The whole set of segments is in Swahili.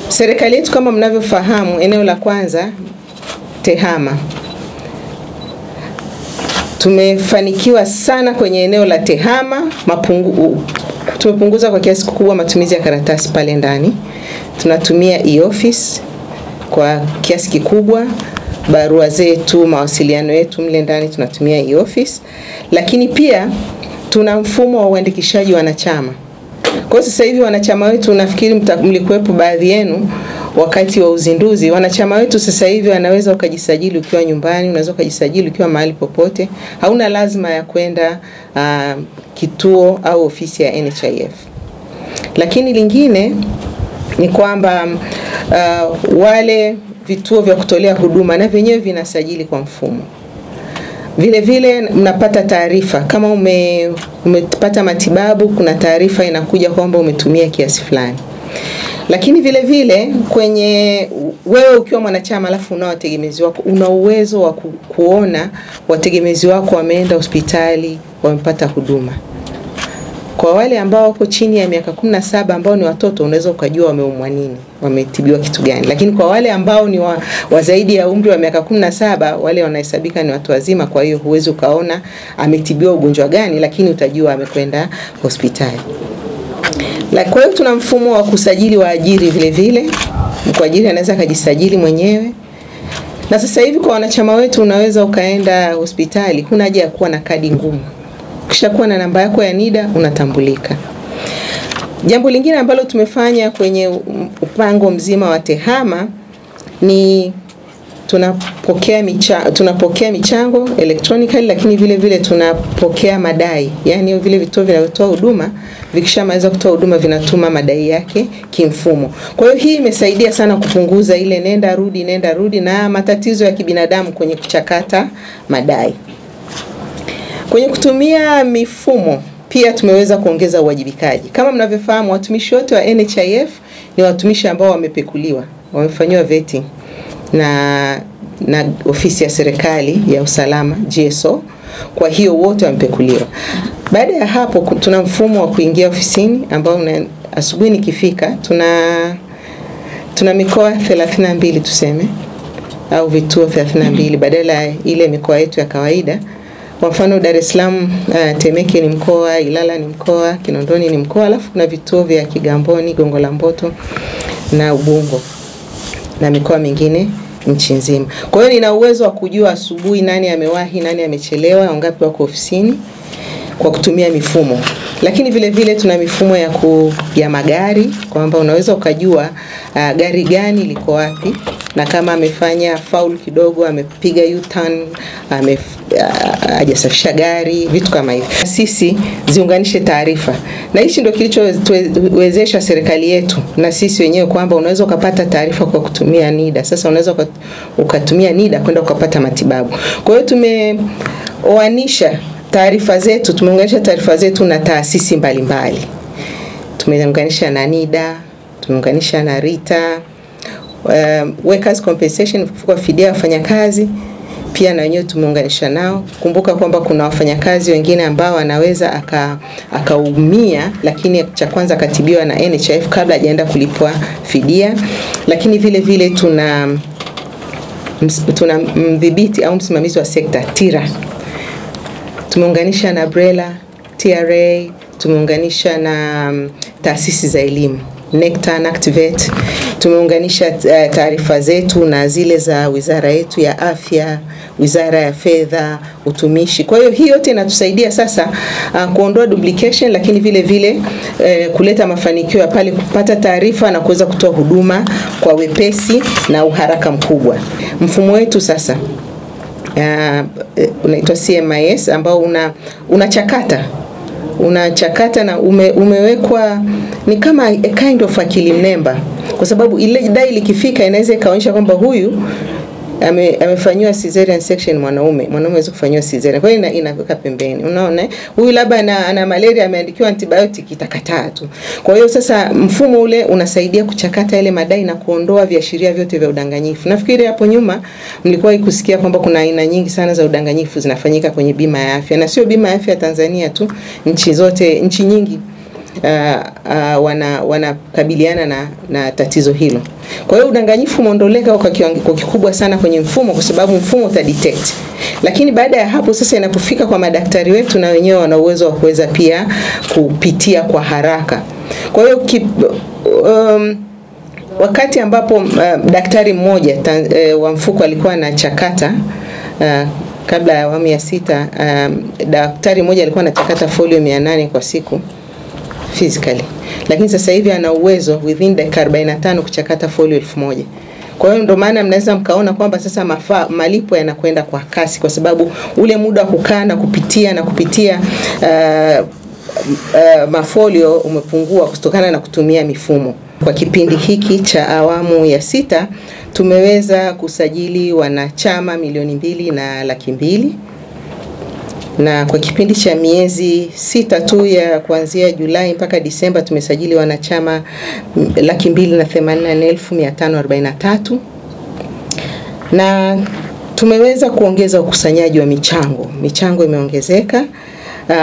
Serikali yetu kama mnavyofahamu, eneo la kwanza TEHAMA. Tumefanikiwa sana kwenye eneo la TEHAMA, tumepunguza kwa kiasi kikubwa matumizi ya karatasi pale ndani. Tunatumia e-office kwa kiasi kikubwa, barua zetu, mawasiliano yetu mle ndani tunatumia e-office, lakini pia tuna mfumo wa uandikishaji wanachama. Kwa sasa hivi wanachama wetu, nafikiri mlikuwepo baadhi yenu wakati wa uzinduzi, wanachama wetu sasa hivi wanaweza ukajisajili ukiwa nyumbani, unaweza ukajisajili ukiwa mahali popote. Hauna lazima ya kwenda kituo au ofisi ya NHIF. Lakini lingine ni kwamba wale vituo vya kutolea huduma na vyenyewe vinasajili kwa mfumo. Vile vile mnapata taarifa kama umepata matibabu, kuna taarifa inakuja kwamba umetumia kiasi fulani. Lakini vile vile kwenye wewe ukiwa mwanachama alafu una wategemezi wako, una uwezo wa kuona wategemezi wako wameenda hospitali, wamepata huduma. Kwa wale ambao wako chini ya miaka 17 ambao ni watoto, unaweza ukajua wameumwa nini, wametibiwa kitu gani. Lakini kwa wale ambao ni wa zaidi ya umri wa miaka 17, wale wanahesabika ni watu wazima, kwa hiyo huwezi ukaona ametibiwa ugonjwa gani, lakini utajua amekwenda hospitali. Kwa hiyo tuna mfumo wa kusajili waajiri vile vile. Mkuajiri anaweza kujisajili mwenyewe. Na sasa hivi kwa wanachama wetu unaweza ukaenda hospitali, huna haja ya kuwa na kadi ngumu. Ukishakuwa na namba yako ya NIDA unatambulika. Jambo lingine ambalo tumefanya kwenye upango mzima wa TEHAMA ni tunapokea michango electronically, lakini vile vile tunapokea madai. Yaani vile vituo vinavyotoa huduma vikishamaliza kutoa huduma vinatuma madai yake kimfumo. Kwa hiyo hii imesaidia sana kupunguza ile nenda rudi na matatizo ya kibinadamu kwenye kuchakata madai. Kwenye kutumia mifumo pia tumeweza kuongeza uwajibikaji. Kama mnavyofahamu, watumishi wote wa NHIF ni watumishi ambao wamepekuliwa, wamefanywa vetting na ofisi ya serikali ya usalama GSO. Kwa hiyo wote wamepekuliwa. Baada ya hapo tuna mfumo wa kuingia ofisini ambao asubuhi nikifika tuna mikoa 32 tuseme, au vituo 32 badala ile mikoa yetu ya kawaida. Kwa mfano Dar es Salaam, Temeke ni mkoa, Ilala ni mkoa, Kinondoni ni mkoa, alafu kuna vituo vya Kigamboni, Gongo la Mboto na Ubungo na mikoa mingine nchi nzima. Kwa hiyo nina uwezo wa kujua asubuhi nani amewahi, nani amechelewa, wangapi wako ofisini kwa kutumia mifumo. Lakini vile vile tuna mifumo ya magari, kwamba unaweza ukajua gari gani liko wapi, na kama amefanya foul kidogo, amepiga U-turn, hajasafisha gari, vitu kama hivi. Sisi ziunganishe taarifa. Na hichi ndio kilichowezesha serikali yetu na sisi wenyewe kwamba unaweza ukapata taarifa kwa kutumia NIDA. Sasa unaweza ukatumia NIDA kwenda ukapata matibabu. Kwa hiyo tumeoanisha taarifa zetu, tumeunganisha taarifa zetu na taasisi mbalimbali. Tumeunganisha na NIDA, tumeunganisha na RITA, workers compensation kwa fidia wafanyakazi, pia na wenyewe tumeunganisha nao. Kumbuka kwamba kuna wafanyakazi wengine ambao wanaweza akaumia, lakini cha kwanza katibiwa na NHIF kabla hajaenda kulipwa fidia. Lakini vile vile tuna mdhibiti au msimamizi wa sekta TIRA. Tumeunganisha na BRELA, TRA, tumeunganisha na taasisi za elimu, NECTA, NACTIVATE. Tumeunganisha taarifa zetu na zile za wizara yetu ya afya, wizara ya fedha, utumishi. Kwa hiyo hii yote inatusaidia sasa kuondoa duplication, lakini vile vile kuleta mafanikio ya pale kupata taarifa na kuweza kutoa huduma kwa wepesi na uharaka mkubwa. Mfumo wetu sasa unaitwa CMIS ambao unachakata na umewekwa ni kama a kind of akili mnemba, kwa sababu ile dai likifika inaweza ikaonyesha kwamba huyu amefanywa cesarean section mwanaume hawezi kufanywa cesarean. Kwa hiyo inaweka pembeni. Unaona? Huyu labda ana malaria ameandikiwa antibiotic itakataa tu. Kwa hiyo sasa mfumo ule unasaidia kuchakata ile madai na kuondoa viashiria vyote vya udanganyifu. Nafikiri hapo nyuma mlikuwa kusikia kwamba kuna aina nyingi sana za udanganyifu zinafanyika kwenye bima ya afya, na sio bima ya afya Tanzania tu, nchi nyingi wanakabiliana na tatizo hilo. Kwa hiyo udanganyifu umeondoleka kwa kiwango kikubwa sana kwenye mfumo, kwa sababu mfumo utadetect. Lakini baada ya hapo sasa inapofika kwa madaktari wetu, na wenyewe wana uwezo wa kuweza pia kupitia kwa haraka. Kwa hiyo wakati ambapo daktari mmoja wa mfuko alikuwa anachakata kabla ya awamu ya 6, daktari mmoja alikuwa anachakata folio 800 kwa siku physically. Lakini sasa hivi ana uwezo within dakika 45 kuchakata folio 1000. Kwa hiyo ndio maana mnaweza mkaona kwamba sasa malipo yanakwenda kwa kasi, kwa sababu ule muda wa kukaa na kupitia mafolio umepungua kutokana na kutumia mifumo. Kwa kipindi hiki cha awamu ya 6 tumeweza kusajili wanachama 2,200,000, na kwa kipindi cha miezi 6 tu ya kuanzia Julai mpaka Disemba tumesajili wanachama 284,543, na tumeweza kuongeza ukusanyaji wa michango imeongezeka.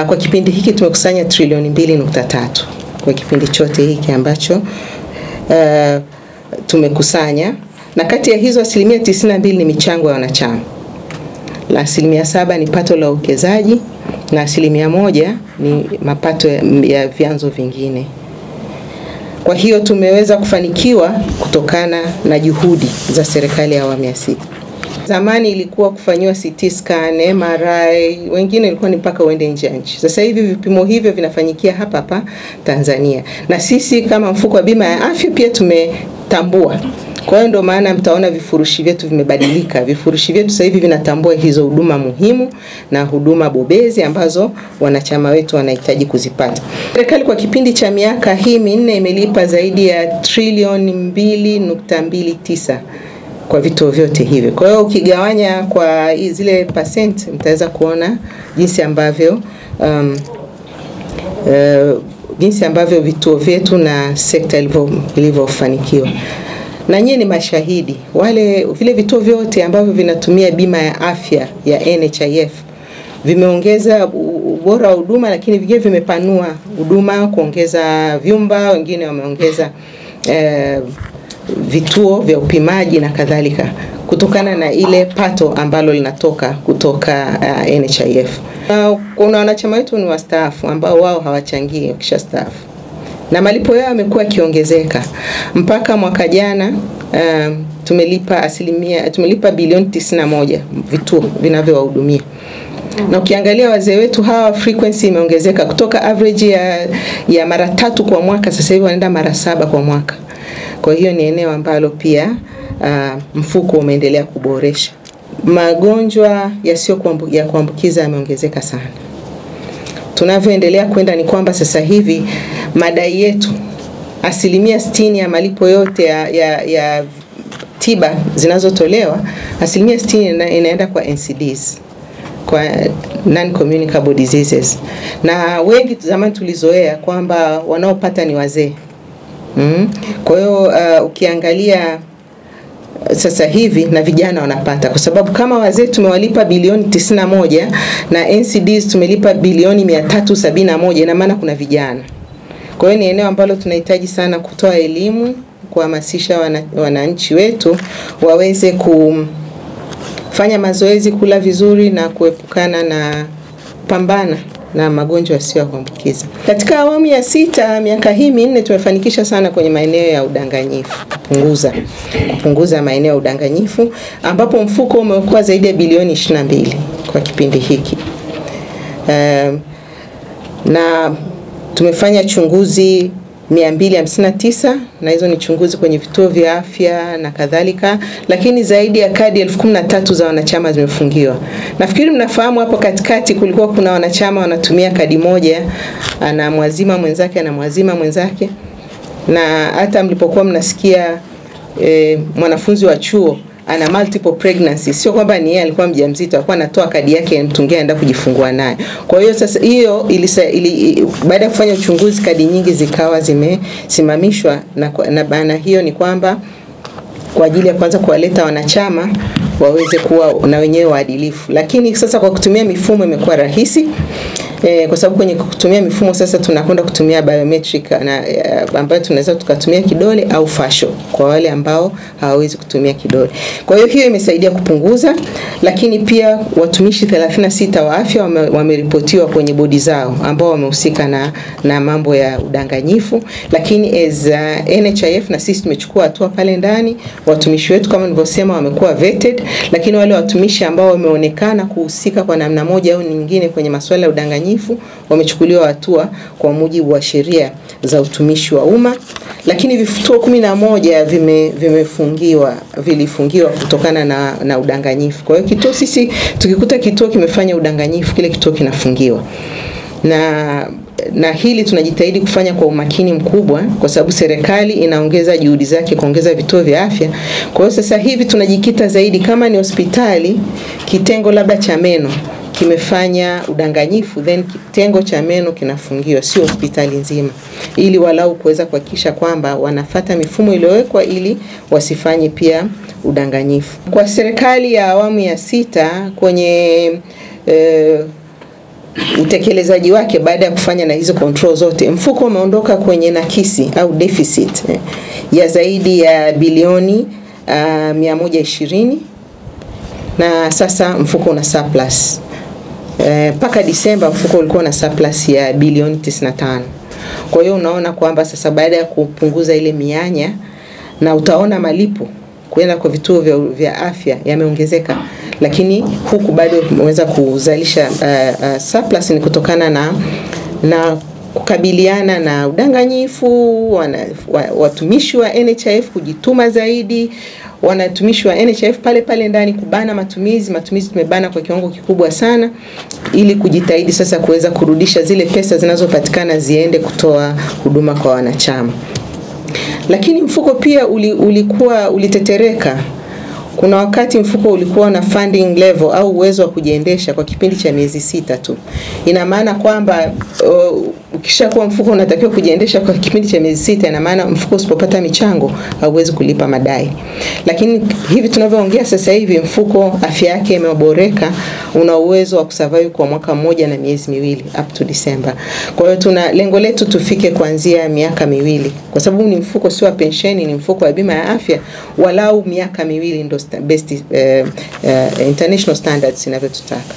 Kwa kipindi hiki tumekusanya trilioni 2.3 kwa kipindi chote hiki ambacho tumekusanya, na kati ya hizo 92% ni michango ya wanachama, na 7% ni pato la uwekezaji, na 1% ni mapato ya vyanzo vingine. Kwa hiyo tumeweza kufanikiwa kutokana na juhudi za serikali ya awamu ya 6. Zamani ilikuwa kufanyiwa CT scan, MRI, wengine ilikuwa ni mpaka uende nje ya nchi. Sasa hivi vipimo hivyo vinafanyikia hapa Tanzania. Na sisi kama mfuko wa bima ya afya pia tumetambua. Kwa hiyo ndio maana mtaona vifurushi vyetu vimebadilika. Vifurushi vyetu sasa hivi vinatambua hizo huduma muhimu na huduma bobezi ambazo wanachama wetu wanahitaji kuzipata. Serikali kwa kipindi cha miaka hii 4 imelipa zaidi ya trilioni 2.29 kwa vituo vyote hivyo. Kwa hiyo ukigawanya kwa zile percent mtaweza kuona jinsi ambavyo vituo vyetu na sekta ilivyofanikiwa. Na nyinyi ni mashahidi, vile vituo vyote ambavyo vinatumia bima ya afya ya NHIF vimeongeza ubora wa huduma, lakini vingine vimepanua huduma, kuongeza vyumba, wengine wameongeza vituo vya upimaji na kadhalika, kutokana na ile pato ambalo linatoka kutoka NHIF. Kuna wanachama wetu ni wastaafu ambao wao hawachangii kisha staafu, na malipo yao yamekuwa kiongezeka. Mpaka mwaka jana tumelipa bilioni 91 vituo vinavyowahudumia. Na ukiangalia wazee wetu hawa, frequency imeongezeka kutoka average ya mara 3 kwa mwaka, sasa hivi wanaenda mara 7 kwa mwaka. Kwa hiyo ni eneo ambalo pia mfuko umeendelea kuboresha. Magonjwa ya kuambukiza yameongezeka sana. Tunavyoendelea kwenda ni kwamba sasa hivi madai yetu 60% ya malipo yote ya tiba zinazotolewa, 60% inaenda kwa NCDs, kwa non-communicable diseases. Na wengi zamani tulizoea kwamba wanaopata ni wazee. Kwa hiyo ukiangalia sasa hivi na vijana wanapata, kwa sababu kama wazee tumewalipa bilioni 91 na NCDs tumelipa bilioni 371, na maana kuna vijana. Kwa hiyo ni eneo ambalo tunahitaji sana kutoa elimu, kuhamasisha wananchi wetu waweze kufanya mazoezi, kula vizuri na kuepukana na pambana na magonjwa yasiyoambukiza. Katika awamu ya 6 miaka hii 4 tumefanikisha sana kwenye maeneo ya udanganyifu, kupunguza maeneo ya udanganyifu, ambapo mfuko umeokoa zaidi ya bilioni 22 kwa kipindi hiki. Na tumefanya chunguzi 259, na hizo ni chunguzi kwenye vituo vya afya na kadhalika, lakini zaidi ya kadi 13,000 za wanachama zimefungiwa. Nafikiri mnafahamu hapo katikati kulikuwa kuna wanachama wanatumia kadi moja, anamwazima mwenzake, na hata mlipokuwa mnasikia mwanafunzi wa chuo ana multiple pregnancy, sio kwamba ni yeye alikuwa mjamzito, alikuwa anatoa kadi yake mtungia aenda kujifungua naye. Kwa hiyo sasa hiyo baada ya kufanya uchunguzi kadi nyingi zikawa zimesimamishwa, na maana hiyo ni kwamba kwa ajili ya kwanza kuwaleta wanachama waweze kuwa na wenyewe waadilifu. Lakini sasa kwa kutumia mifumo imekuwa rahisi, kwa sababu kwenye kutumia mifumo sasa tunakwenda kutumia biometric na ambayo tunaweza tukatumia kidole au facial kwa wale ambao hawawezi kutumia kidole. Kwa hiyo imesaidia kupunguza, lakini pia watumishi 36 wa afya wameripotiwa kwenye bodi zao ambao wamehusika na mambo ya udanganyifu, lakini as NHIF na sisi tumechukua hatua pale ndani. Watumishi wetu kama nilivyosema wamekuwa vetted, lakini wale watumishi ambao wameonekana kuhusika kwa namna moja au nyingine kwenye masuala ya udanganyifu wamechukuliwa hatua kwa mujibu wa sheria za utumishi wa umma. Lakini vituo 11 vilifungiwa kutokana na udanganyifu. Kwa hiyo kituo, sisi tukikuta kituo kimefanya udanganyifu, kile kituo kinafungiwa. Na hili tunajitahidi kufanya kwa umakini mkubwa kwa sababu serikali inaongeza juhudi zake kuongeza vituo vya afya. Kwa hiyo sasa hivi tunajikita zaidi, kama ni hospitali kitengo labda cha meno kimefanya udanganyifu, then kitengo cha meno kinafungiwa, sio hospitali nzima, ili walau kuweza kuhakikisha kwamba wanafuata mifumo iliyowekwa ili wasifanye pia udanganyifu. Kwa serikali ya awamu ya 6 kwenye utekelezaji wake baada ya kufanya na hizo control zote, mfuko umeondoka kwenye nakisi au deficit ya zaidi ya bilioni 120 na sasa mfuko una surplus. Paka Disemba mfuko ulikuwa na surplus ya bilioni 95. Kwa hiyo unaona kwamba sasa baada ya kupunguza ile mianya, na utaona malipo kwenda kwa vituo vya afya yameongezeka, lakini huku bado umeweza kuzalisha surplus. Ni kutokana na kukabiliana na udanganyifu, watumishi wa NHIF kujituma zaidi, wanatumishi wa NHIF pale ndani kubana matumizi tumebana kwa kiwango kikubwa sana, ili kujitahidi sasa kuweza kurudisha zile pesa zinazopatikana ziende kutoa huduma kwa wanachama. Lakini mfuko pia ulitetereka. Kuna wakati mfuko ulikuwa na funding level au uwezo wa kujiendesha kwa kipindi cha miezi 6 tu. Ina maana kwamba ukishakuwa mfuko unatakiwa kujiendesha kwa kipindi cha miezi 6, ina maana mfuko usipopata michango hauwezi kulipa madai. Lakini hivi tunavyoongea sasa hivi mfuko afya yake imeboreka, una uwezo wa kusurvive kwa mwaka mmoja na miezi 2 up to December. Kwa hiyo tuna lengo letu tufike kuanzia miaka 2, kwa sababu ni mfuko sio wa pensheni, ni mfuko wa bima ya afya, walau miaka 2 ndio best international standards inavyotutaka.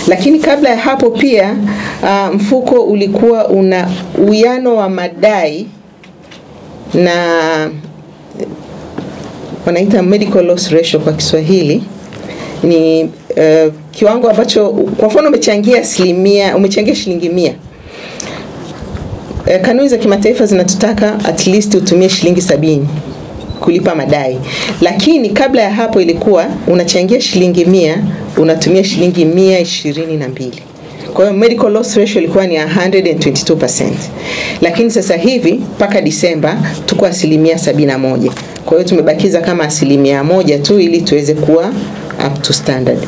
Lakini kabla ya hapo pia mfuko ulikuwa una uwiano wa madai na wanaita medical loss ratio kwa Kiswahili, ni kiwango ambacho kwa mfano umechangia shilingi 100. Kanuni za kimataifa zinatutaka at least utumie shilingi 70 kulipa madai. Lakini kabla ya hapo ilikuwa unachangia shilingi 100, unatumia shilingi 122. Kwa hiyo medical loss ratio ilikuwa ni 122%. Lakini sasa hivi mpaka Disemba tuko 71%. Kwa hiyo tumebakiza kama 1% tu ili tuweze kuwa up to standard.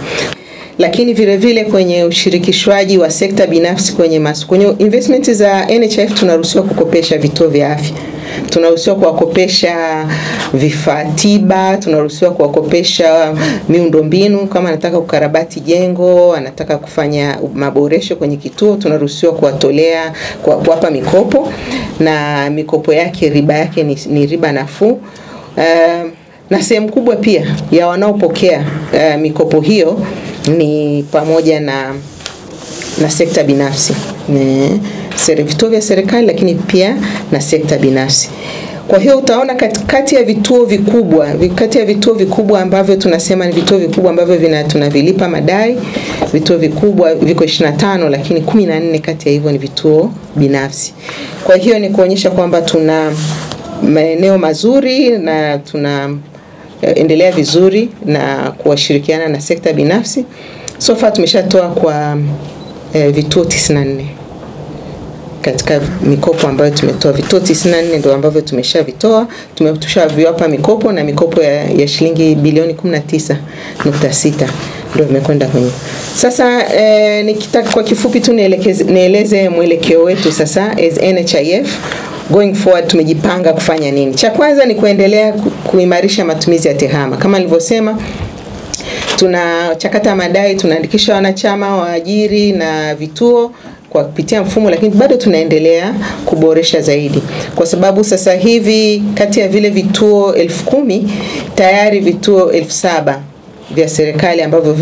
Lakini vile vile kwenye ushirikishwaji wa sekta binafsi kwenye investment za NHIF tunaruhusiwa kukopesha vituo vya afya. Tunaruhusiwa kuwakopesha vifaa tiba, tunaruhusiwa kuwakopesha miundombinu, kama anataka kukarabati jengo, anataka kufanya maboresho kwenye kituo, tunaruhusiwa kuwatolea kuwapa mikopo, na mikopo yake riba yake ni riba nafuu. Na sehemu kubwa pia ya wanaopokea mikopo hiyo ni pamoja na sekta binafsi, vituo vya serikali, lakini pia na sekta binafsi. Kwa hiyo utaona kati ya vituo vikubwa ambavyo tunasema ni vituo vikubwa ambavyo tunavilipa madai, vituo vikubwa viko 25, lakini 14 kati ya hivyo ni vituo binafsi. Kwa hiyo ni kuonyesha kwamba tuna maeneo mazuri na tuna endelea vizuri na kuwashirikiana na sekta binafsi. So far tumeshatoa kwa vituo 94. Katika mikopo ambayo tumetoa, vituo 94 ndio ambavyo tumeshavitoa. Tumeshaviwapa mikopo, na mikopo ya shilingi bilioni 19.6 ndio imekwenda kwenye. Sasa nikitaka kwa kifupi tu nieleze mwelekeo wetu sasa as NHIF going forward. Tumejipanga kufanya nini? Cha kwanza ni kuendelea kuimarisha matumizi ya tehama. Kama nilivyosema, Tunachakata madai, tunaandikisha wanachama, waajiri na vituo kwa kupitia mfumo, lakini bado tunaendelea kuboresha zaidi. Kwa sababu sasa hivi kati ya vile vituo 10,000 tayari vituo 7,000 vya serikali ambavyo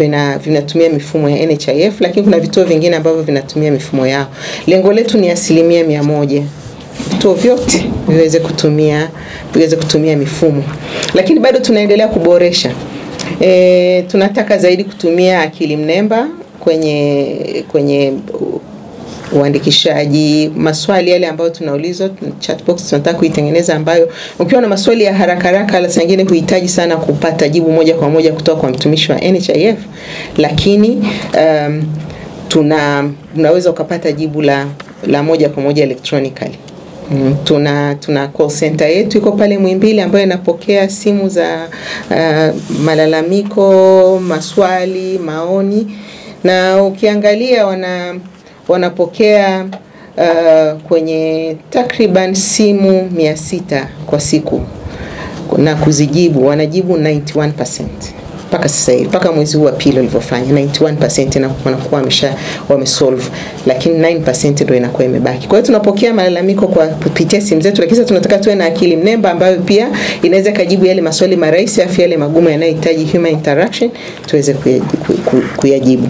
vinatumia mifumo ya NHIF, lakini kuna vituo vingine ambavyo vinatumia mifumo yao. Lengo letu ni 100% vituo vyote viweze kutumia mifumo. Lakini bado tunaendelea kuboresha. Tunataka zaidi kutumia akili mnemba kwenye uandikishaji, maswali yale ambayo tunaulizwa, chatbox tunataka kuitengeneza ambayo ukiwa na maswali ya haraka la sangine huhitaji sana kupata jibu moja kwa moja kutoka kwa mtumishi wa NHIF, lakini tunaweza ukapata jibu la moja kwa moja electronically. Tuna call center yetu iko pale Muhimbili ambayo inapokea simu za malalamiko, maswali, maoni, na ukiangalia wanapokea kwenye takriban simu 600 kwa siku na kuzijibu, wanajibu 91% mpaka sasa hivi, mpaka mwezi huu wa pili ulivyofanya 91% na wanakuwa wamesolve, lakini 9% ndio inakuwa imebaki. Kwa hiyo tunapokea malalamiko kwa kupitia simu zetu, lakini tunataka tuwe na akili mnemba ambayo pia inaweza kujibu yale maswali marahisi afu yale magumu yanayohitaji human interaction tuweze kuyajibu.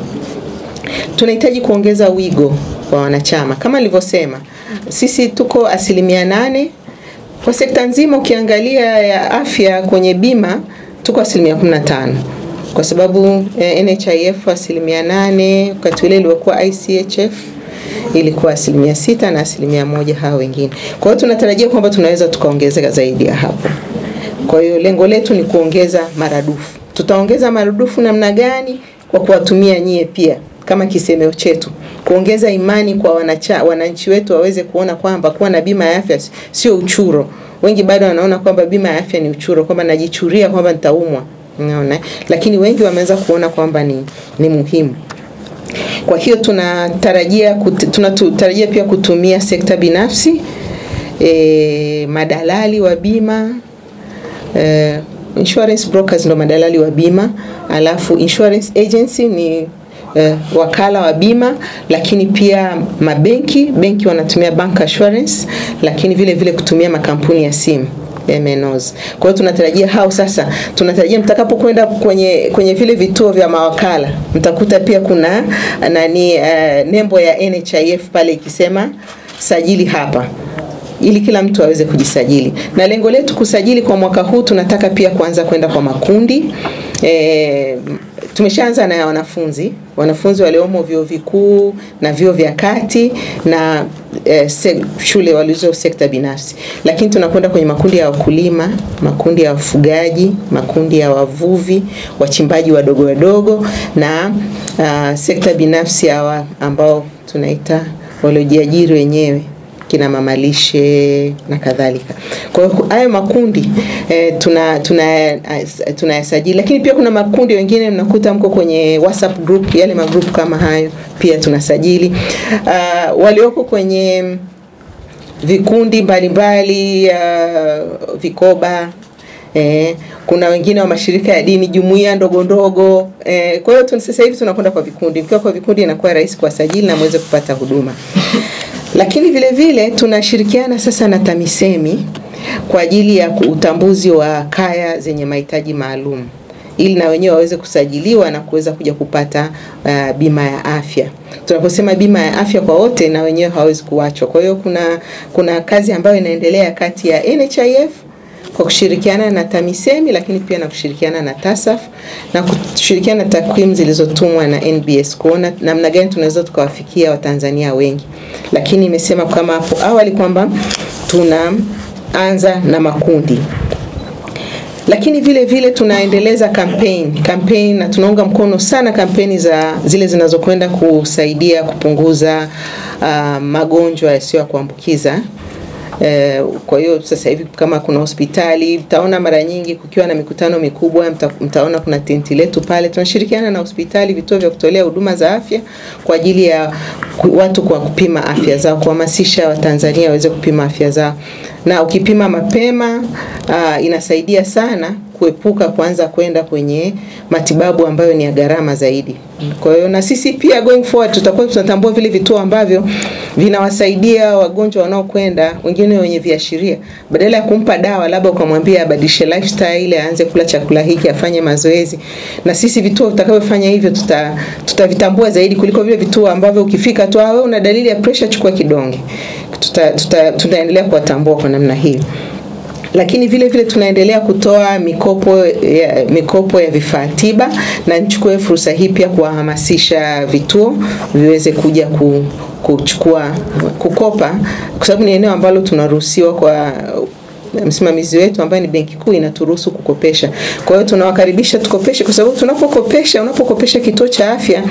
Tunahitaji kuongeza wigo kwa wanachama. Kama nilivyosema, sisi tuko 8% kwa sekta nzima. Ukiangalia ya afya kwenye bima tuko 15%, kwa sababu NHIF 8%, wakati ule ilikuwa ICHF ilikuwa 6% na 1% hao wengine. Kwa hiyo tunatarajia kwamba tunaweza tukaongezeka zaidi ya hapo. Kwa hiyo lengo letu ni kuongeza maradufu. Tutaongeza maradufu namna gani? Kwa kuwatumia nyie pia kama kisemeo chetu, kuongeza imani kwa wananchi wetu waweze kuona kwamba kuwa na bima ya afya sio uchuro. Wengi bado wanaona kwamba bima ya afya ni uchuro, kwamba najichuria kwamba nitaumwa, unaona, lakini wengi wameanza kuona kwamba ni muhimu. Kwa hiyo tunatarajia pia kutumia sekta binafsi, madalali wa bima, insurance brokers ndo madalali wa bima, alafu insurance agency ni wakala wa bima, lakini pia benki wanatumia bank assurance, lakini vile kutumia makampuni ya simu MNOs. Kwa hiyo tunatarajia tunatarajia mtakapokwenda kwenye vile vituo vya mawakala mtakuta pia kuna nembo ya NHIF pale ikisema sajili hapa, ili kila mtu aweze kujisajili. Na lengo letu kusajili kwa mwaka huu, tunataka pia kuanza kwenda kwa makundi. Tumeshaanza na wanafunzi waliomo vyuo vikuu na vyuo vya kati na shule walizo sekta binafsi, lakini tunakwenda kwenye makundi ya wakulima, makundi ya wafugaji, makundi ya wavuvi, wachimbaji wadogo na sekta binafsi hawa ambao tunaita waliojiajiri wenyewe, kina mamalishe na kadhalika. Kwa hiyo hayo makundi tunayasajili, lakini pia kuna makundi wengine mnakuta mko kwenye WhatsApp group, yale magroup kama hayo pia tunasajili. Walioko kwenye vikundi mbalimbali, vikoba, kuna wengine wa mashirika ya dini, jumuiya ndogo. Kwa hiyo sasa hivi tunakwenda kwa vikundi. Mkiwa kwa vikundi inakuwa rahisi kuwasajili na muweze kupata huduma. Lakini vile tunashirikiana sasa na TAMISEMI kwa ajili ya utambuzi wa kaya zenye mahitaji maalum, ili na wenyewe waweze kusajiliwa na kuweza kuja kupata bima ya afya. Tunaposema bima ya afya kwa wote, na wenyewe hawezi kuachwa. Kwa hiyo kuna kazi ambayo inaendelea kati ya NHIF kwa kushirikiana na TAMISEMI, lakini pia na kushirikiana na TASAF na kushirikiana na takwimu zilizotumwa na NBS kuona namna gani tunaweza tukawafikia Watanzania wengi. Lakini nimesema kama hapo awali kwamba tunaanza na makundi. Lakini vile tunaendeleza campaign na tunaunga mkono sana kampeni zile zinazokwenda kusaidia kupunguza magonjwa yasiyo ya kuambukiza. Kwa hiyo sasa hivi kama kuna hospitali, mtaona mara nyingi kukiwa na mikutano mikubwa, mtaona kuna tenti letu pale. Tunashirikiana na hospitali, vituo vya kutolea huduma za afya kwa ajili ya watu kwa kupima afya zao, kuhamasisha Watanzania waweze kupima afya zao. na ukipima mapema inasaidia sana kuepuka kuanza kwenda kwenye matibabu ambayo ni ya gharama zaidi. Kwa hiyo na sisi pia going forward tutakuwa tunatambua vile vituo ambavyo vinawasaidia wagonjwa wanaokwenda, wengine wenye viashiria, badala ya kumpa dawa labda ukamwambia abadilishe lifestyle, aanze kula chakula hiki, afanye mazoezi. Na sisi vituo tutakavyofanya hivyo tutavitambua zaidi kuliko vile vituo ambavyo ukifika tu wewe una dalili ya pressure, chukua kidonge. Tutaendelea kuwatambua kwa namna hiyo. Lakini vile vile tunaendelea kutoa mikopo ya vifaa tiba, na nichukue fursa hii pia kuwahamasisha vituo viweze kuja kukopa, kwa sababu ni eneo ambalo tunaruhusiwa kwa msimamizi wetu ambaye ni Benki Kuu inaturuhusu kukopesha. Kwa hiyo tunawakaribisha tukopeshe, kwa sababu unapokopesha kituo cha afya,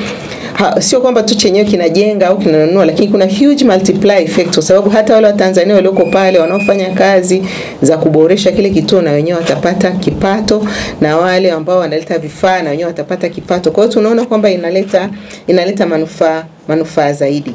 sio kwamba tu chenyewe kinajenga au kinanunua, lakini kuna huge multiply effect, kwa sababu hata wale Watanzania walioko pale wanaofanya kazi za kuboresha kile kituo na wenyewe watapata kipato, na wale ambao wanaleta vifaa na wenyewe watapata kipato. Kwa hiyo tunaona kwamba inaleta manufaa zaidi.